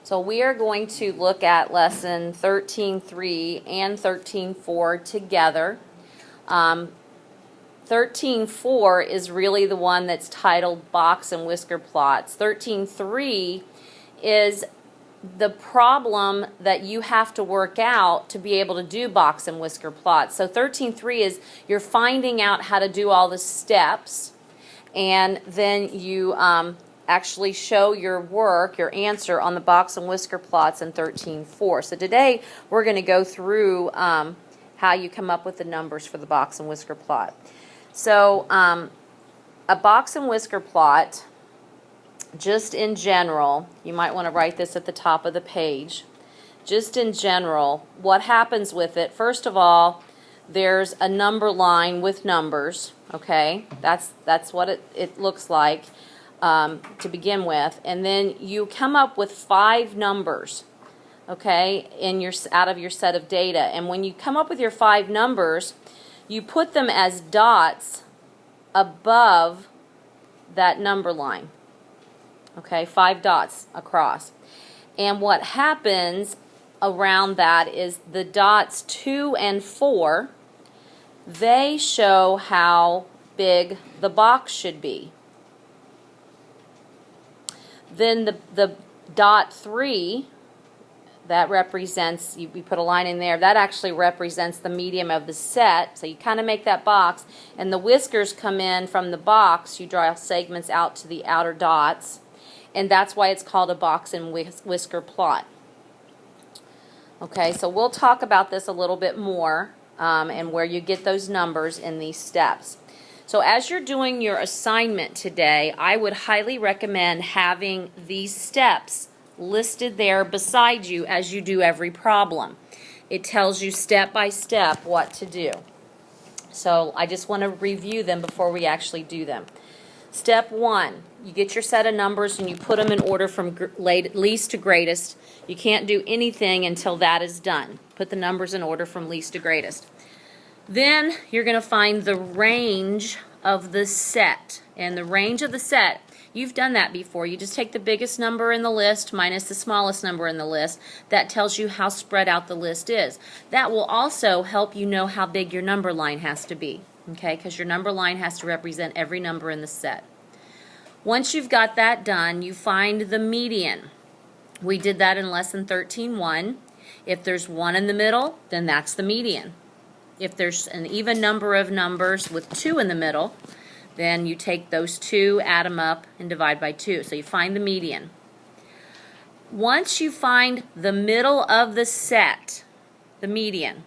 So we are going to look at lesson 13.3 and 13.4 together. 13.4 is really the one that's titled Box and Whisker Plots. 13.3 is the problem that you have to work out to be able to do box and whisker plots. So 13.3 is you're finding out how to do all the steps, and then you actually show your work, your answer on the box and whisker plots in 13.4. So today we're going to go through how you come up with the numbers for the box and whisker plot. So a box and whisker plot, just in general, you might want to write this at the top of the page. Just in general, what happens with it, first of all, there's a number line with numbers, okay? That's what it looks like to begin with. And then you come up with 5 numbers, okay, out of your set of data. And when you come up with your 5 numbers, you put them as dots above that number line. Okay, 5 dots across. And what happens around that is the dots 2 and 4, they show how big the box should be. Then the dot 3, that represents, we put a line in there, that actually represents the medium of the set. So you kind of make that box. And the whiskers come in from the box. You draw segments out to the outer dots. And that's why it's called a box and whisker plot. Okay, so we'll talk about this a little bit more and where you get those numbers in these steps. So as you're doing your assignment today, I would highly recommend having these steps listed there beside you as you do every problem. It tells you step by step what to do. So I just want to review them before we actually do them. Step 1, you get your set of numbers and you put them in order from least to greatest. You can't do anything until that is done. Put the numbers in order from least to greatest. Then you're going to find the range of the set. And the range of the set, you've done that before. You just take the biggest number in the list minus the smallest number in the list. That tells you how spread out the list is. That will also help you know how big your number line has to be. Okay, because your number line has to represent every number in the set. Once you've got that done, you find the median. We did that in lesson 13.1. If there's 1 in the middle, then that's the median. If there's an even number of numbers with 2 in the middle, then you take those 2, add them up, and divide by 2. So you find the median. Once you find the middle of the set, the median,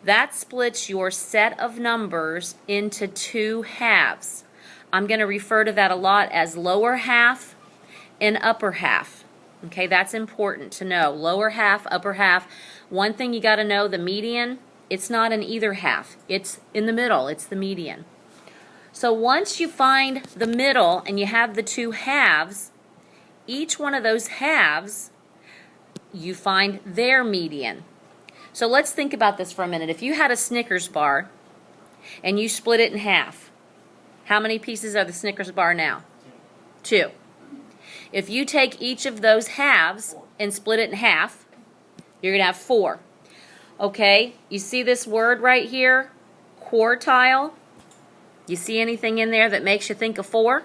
that splits your set of numbers into 2 halves. I'm going to refer to that a lot as lower half and upper half. Okay, that's important to know. Lower half, upper half. One thing you got to know, the median, it's not in either half. It's in the middle. It's the median. So once you find the middle and you have the 2 halves, each one of those halves, you find their median. So let's think about this for a minute. If you had a Snickers bar and you split it in half, how many pieces are the Snickers bar now? 2. If you take each of those halves and split it in half, you're going to have 4. Okay, you see this word right here, quartile? You see anything in there that makes you think of 4?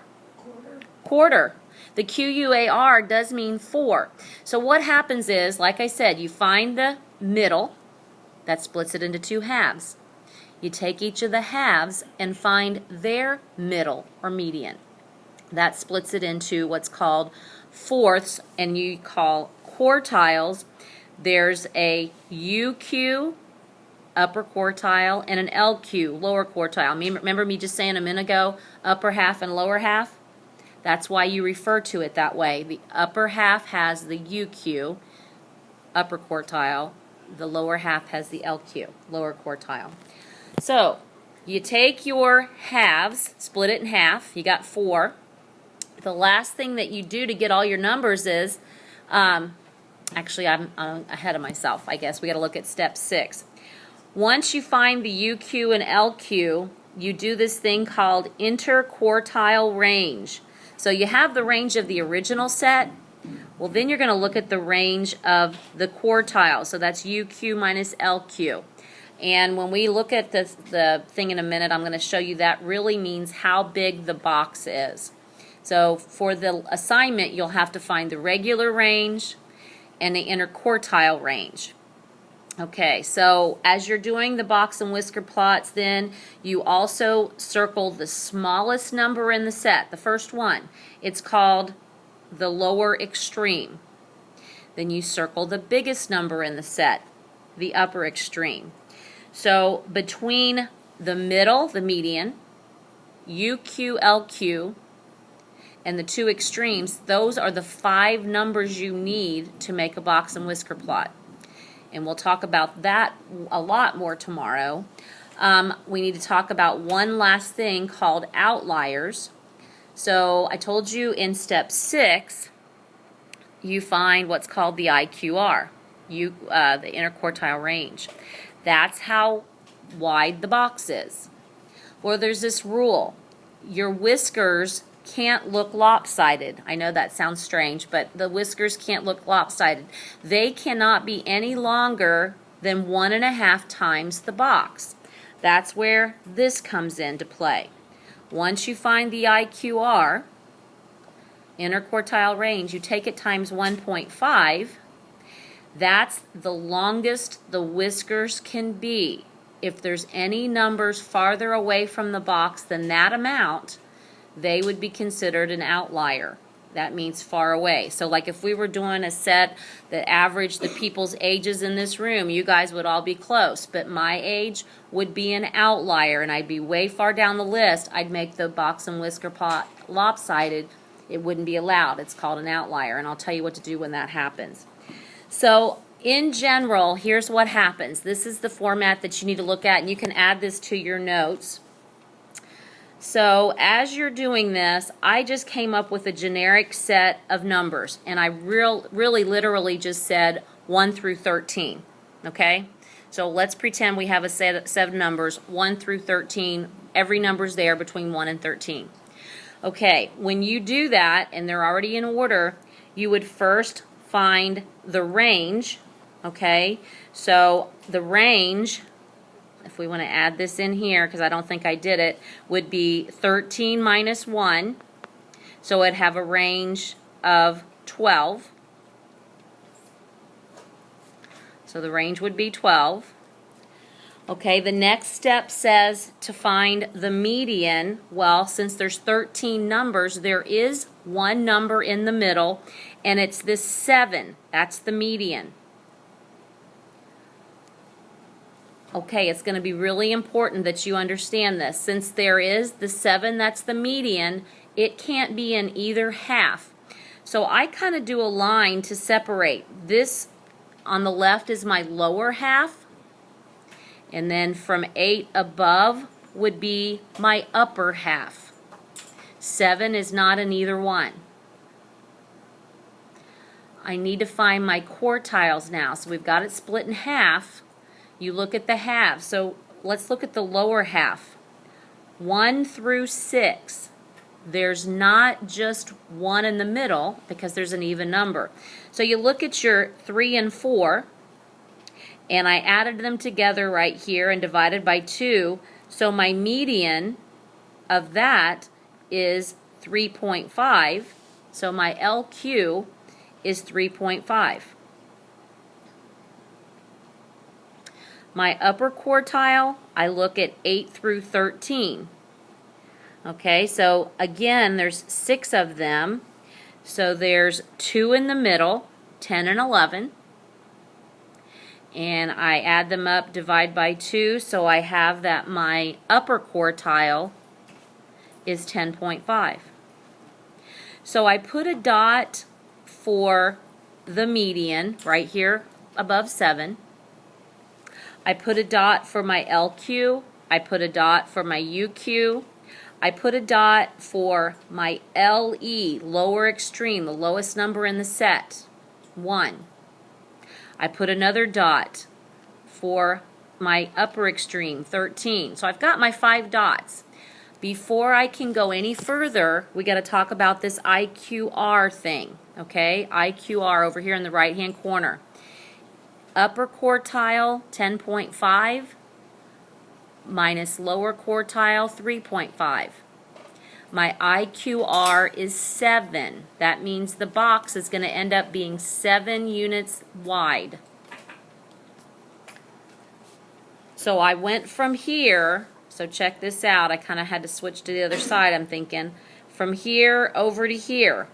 Quarter. The Q-U-A-R does mean 4. So what happens is, like I said, you find the middle, that splits it into 2 halves. You take each of the halves and find their middle or median. That splits it into what's called fourths, and you call quartiles. There's a UQ, upper quartile, and an LQ, lower quartile. Remember me just saying a minute ago, upper half and lower half? That's why you refer to it that way. The upper half has the UQ, upper quartile. The lower half has the LQ, lower quartile. So you take your halves, split it in half. You got 4. The last thing that you do to get all your numbers is, actually I'm ahead of myself, I guess. We got to look at step 6. Once you find the UQ and LQ, you do this thing called interquartile range. So you have the range of the original set, Well, then you're going to look at the range of the quartile. So that's UQ minus LQ. And when we look at the thing in a minute, I'm going to show you that really means how big the box is. So for the assignment, you'll have to find the regular range and the interquartile range. Okay, so as you're doing the box and whisker plots, then you also circle the smallest number in the set, the first one. It's called the lower extreme. Then you circle the biggest number in the set, the upper extreme. So between the middle, the median, UQ, LQ, and the two extremes, those are the 5 numbers you need to make a box and whisker plot. And we'll talk about that a lot more tomorrow. We need to talk about one last thing called outliers. So I told you in step 6, you find what's called the IQR, the interquartile range. That's how wide the box is. Well, there's this rule. Your whiskers can't look lopsided. I know that sounds strange, but the whiskers can't look lopsided. They cannot be any longer than 1.5 times the box. That's where this comes into play. Once you find the IQR, interquartile range, you take it times 1.5. That's the longest the whiskers can be. If there's any numbers farther away from the box than that amount, they would be considered an outlier. That means far away. So like if we were doing a set that averaged the people's ages in this room, you guys would all be close, but my age would be an outlier and I'd be way far down the list. I'd make the box and whisker plot lopsided. It wouldn't be allowed. It's called an outlier, and I'll tell you what to do when that happens. So in general, here's what happens. This is the format that you need to look at, and you can add this to your notes. So as you're doing this, I just came up with a generic set of numbers, and I really literally just said 1 through 13, okay? So let's pretend we have a set of numbers, 1 through 13. Every number's there between 1 and 13. Okay, when you do that, and they're already in order, you would first find the range, okay? So the range, if we want to add this in here, because I don't think I did it, would be 13 minus 1. So it'd have a range of 12. So the range would be 12. Okay, the next step says to find the median. Well, since there's 13 numbers, there is one number in the middle, and it's this 7. That's the median. Okay, it's going to be really important that you understand this. Since there is the 7, that's the median, it can't be in either half. So I kind of do a line to separate. This on the left is my lower half, and then from 8 above would be my upper half. 7 is not in either one. I need to find my quartiles now. So we've got it split in half. You look at the halves. So let's look at the lower half. 1 through 6. There's not just 1 in the middle because there's an even number. So you look at your 3 and 4, and I added them together right here and divided by 2. So my median of that is 3.5. So my LQ is 3.5. My upper quartile, I look at 8 through 13. Okay, so again, there's 6 of them. So there's 2 in the middle, 10 and 11. And I add them up, divide by 2, so I have that my upper quartile is 10.5. So I put a dot for the median right here above 7. I put a dot for my LQ. I put a dot for my UQ. I put a dot for my LE, lower extreme, the lowest number in the set, 1. I put another dot for my upper extreme, 13. So I've got my 5 dots. Before I can go any further, we got to talk about this IQR thing, okay? IQR over here in the right-hand corner. Upper quartile, 10.5, minus lower quartile, 3.5. My IQR is 7. That means the box is going to end up being 7 units wide. So I went from here, so check this out, I kind of had to switch to the other side, I'm thinking. From here over to here.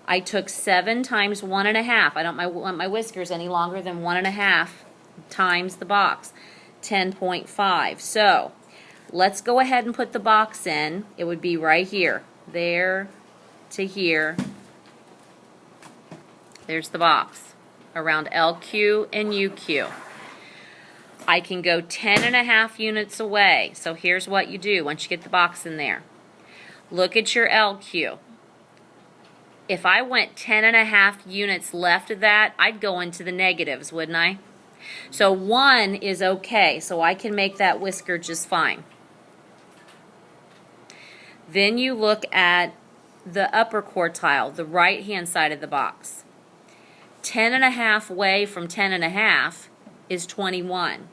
I took 7 times 1.5. I don't want my whiskers any longer than 1.5 times the box. 10.5. So let's go ahead and put the box in. It would be right here. There to here. There's the box. Around LQ and UQ. I can go 10.5 units away. So here's what you do once you get the box in there. Look at your LQ. If I went 10.5 units left of that, I'd go into the negatives, wouldn't I? So 1 is okay, so I can make that whisker just fine. Then you look at the upper quartile, the right-hand side of the box. 10.5 away from 10.5 is 21.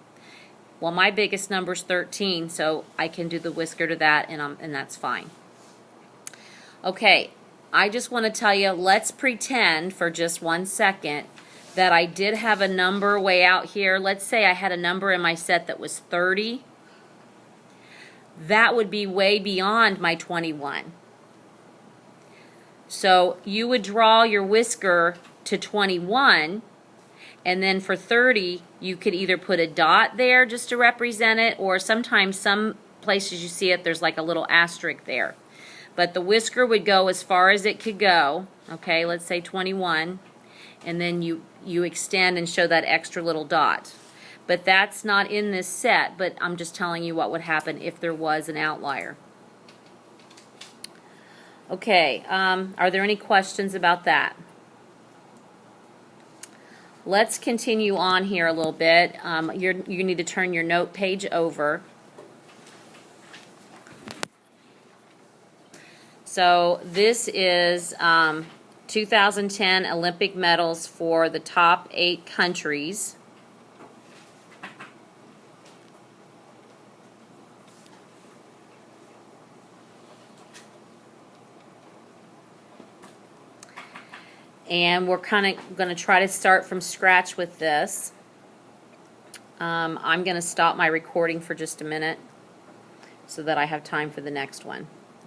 Well, my biggest number is 13, so I can do the whisker to that, and that's fine. Okay, I just want to tell you, let's pretend for just 1 second that I did have a number way out here. Let's say I had a number in my set that was 30. That would be way beyond my 21. So you would draw your whisker to 21, and then for 30, you could either put a dot there just to represent it, or sometimes some places you see it, there's like a little asterisk there. But the whisker would go as far as it could go, okay, let's say 21, and then you extend and show that extra little dot. But that's not in this set, but I'm just telling you what would happen if there was an outlier. Okay, are there any questions about that? Let's continue on here a little bit. You need to turn your note page over. So this is 2010 Olympic medals for the top 8 countries. And we're kind of going to try to start from scratch with this. I'm going to stop my recording for just a minute so that I have time for the next one.